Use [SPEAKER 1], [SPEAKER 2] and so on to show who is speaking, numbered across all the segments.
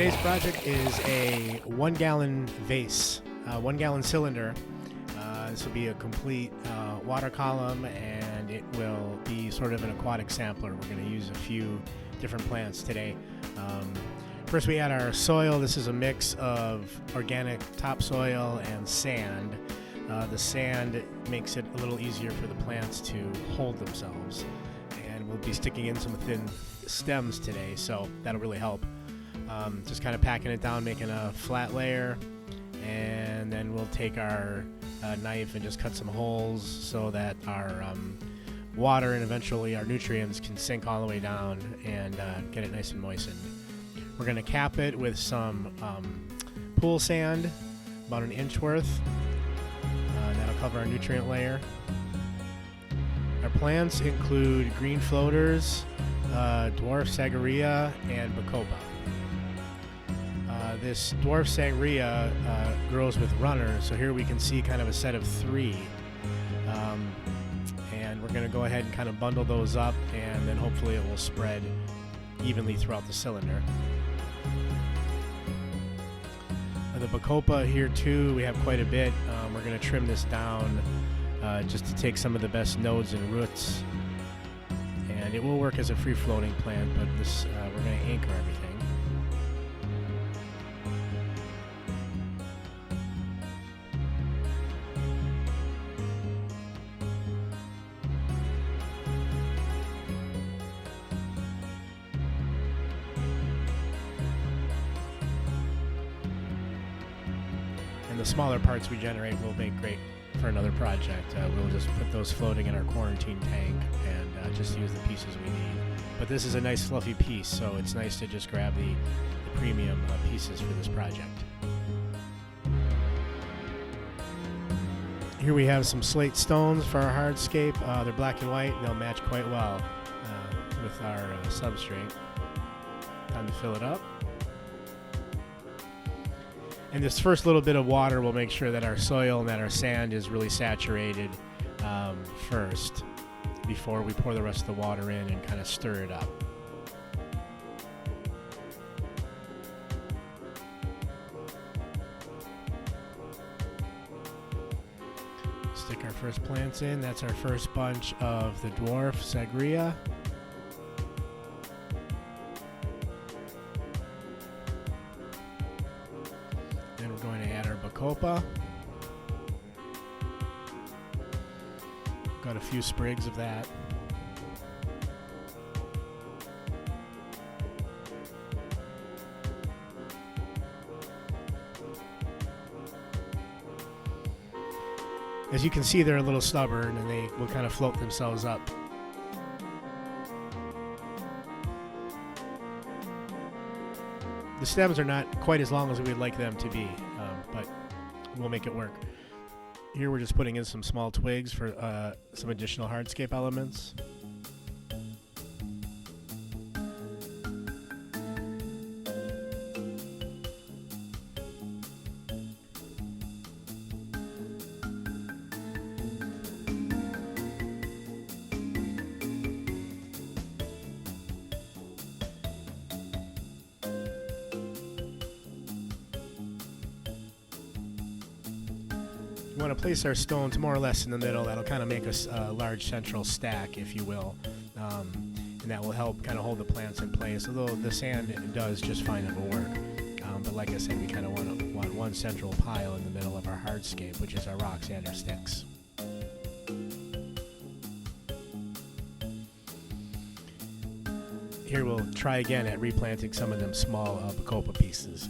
[SPEAKER 1] Today's project is a 1 gallon vase, 1 gallon cylinder. This will be a complete water column, and it will be sort of an aquatic sampler. We're going to use a few different plants today. First we add our soil. This is a mix of organic topsoil and sand. The sand makes it a little easier for the plants to hold themselves, and we'll be sticking in some thin stems today, so that'll really help. Just kind of packing it down, making a flat layer, and then we'll take our knife and just cut some holes so that our water and eventually our nutrients can sink all the way down and get it nice and moistened. We're going to cap it with some pool sand, about an inch worth. That'll cover our nutrient layer. Our plants include green floaters, dwarf sagaria, and bacopa. This dwarf sagaria grows with runners, so here we can see kind of a set of 3. And we're going to go ahead and kind of bundle those up, and then hopefully it will spread evenly throughout the cylinder. The bacopa here too, we have quite a bit. We're going to trim this down just to take some of the best nodes and roots, and it will work as a free-floating plant, but this we're going to anchor everything. And the smaller parts we generate will make great for another project. We'll just put those floating in our quarantine tank and just use the pieces we need. But this is a nice fluffy piece, so it's nice to just grab the premium pieces for this project. Here we have some slate stones for our hardscape. They're black and white, and they'll match quite well with our substrate. Time to fill it up. And this first little bit of water will make sure that our soil and that our sand is really saturated first before we pour the rest of the water in and kind of stir it up. Stick our first plants in. That's our first bunch of the dwarf sagaria. Then we're going to add our bacopa. Got a few sprigs of that. As you can see, they're a little stubborn and they will kind of float themselves up. The stems are not quite as long as we'd like them to be, but we'll make it work. Here we're just putting in some small twigs for some additional hardscape elements. We want to place our stones more or less in the middle. That'll kind of make a large central stack, if you will, and that will help kind of hold the plants in place. Although the sand does just fine, it will work. But like I said, we kind of want one central pile in the middle of our hardscape, which is our rocks and our sticks. Here we'll try again at replanting some of them small bacopa pieces.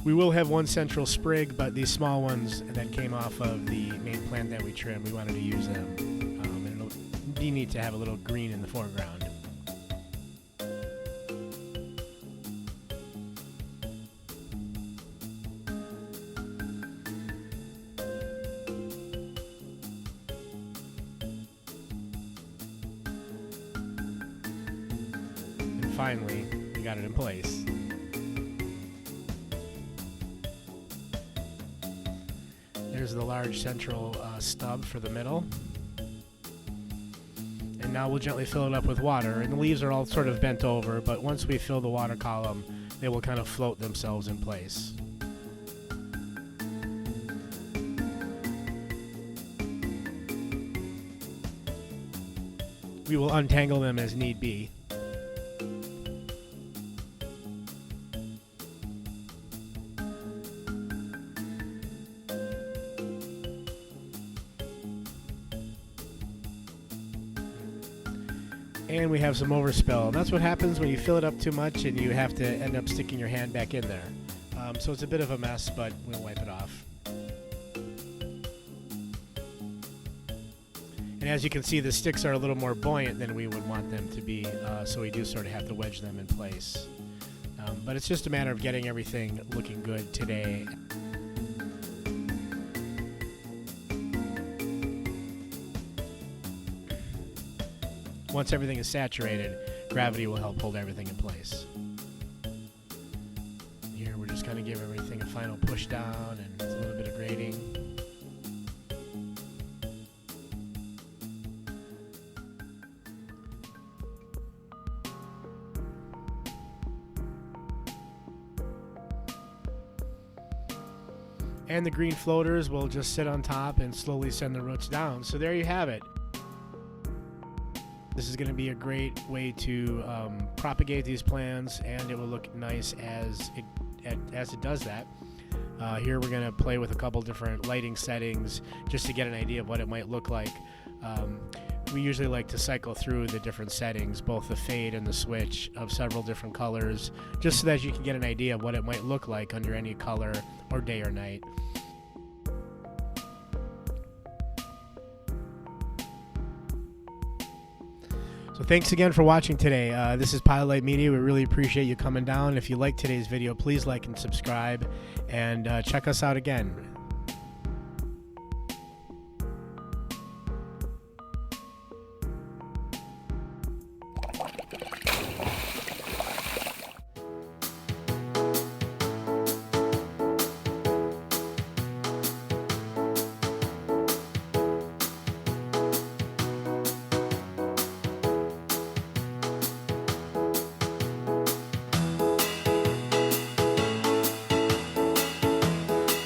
[SPEAKER 1] We will have one central sprig, but these small ones that came off of the main plant that we trimmed, we wanted to use them. And it'll be neat to have a little green in the foreground. And finally, we got it in place. There's the large central stub for the middle. And And now we'll gently fill it up with water, and the leaves are all sort of bent over, but once we fill the water column, they will kind of float themselves in place. We will untangle them as need be. And we have some overspill. That's what happens when you fill it up too much and you have to end up sticking your hand back in there. So it's a bit of a mess, but we'll wipe it off. And as you can see, the sticks are a little more buoyant than we would want them to be, so we do sort of have to wedge them in place. But it's just a matter of getting everything looking good today. Once everything is saturated, gravity will help hold everything in place. Here we're just going to give everything a final push down and a little bit of grading. And the green floaters will just sit on top and slowly send the roots down. So there you have it. This is going to be a great way to propagate these plants, and it will look nice as it does that. Here we're going to play with a couple different lighting settings just to get an idea of what it might look like. We usually like to cycle through the different settings, both the fade and the switch of several different colors, just so that you can get an idea of what it might look like under any color or day or night. So thanks again for watching today. This is Pilot Media. We really appreciate you coming down. If you like today's video, please like and subscribe, and check us out again.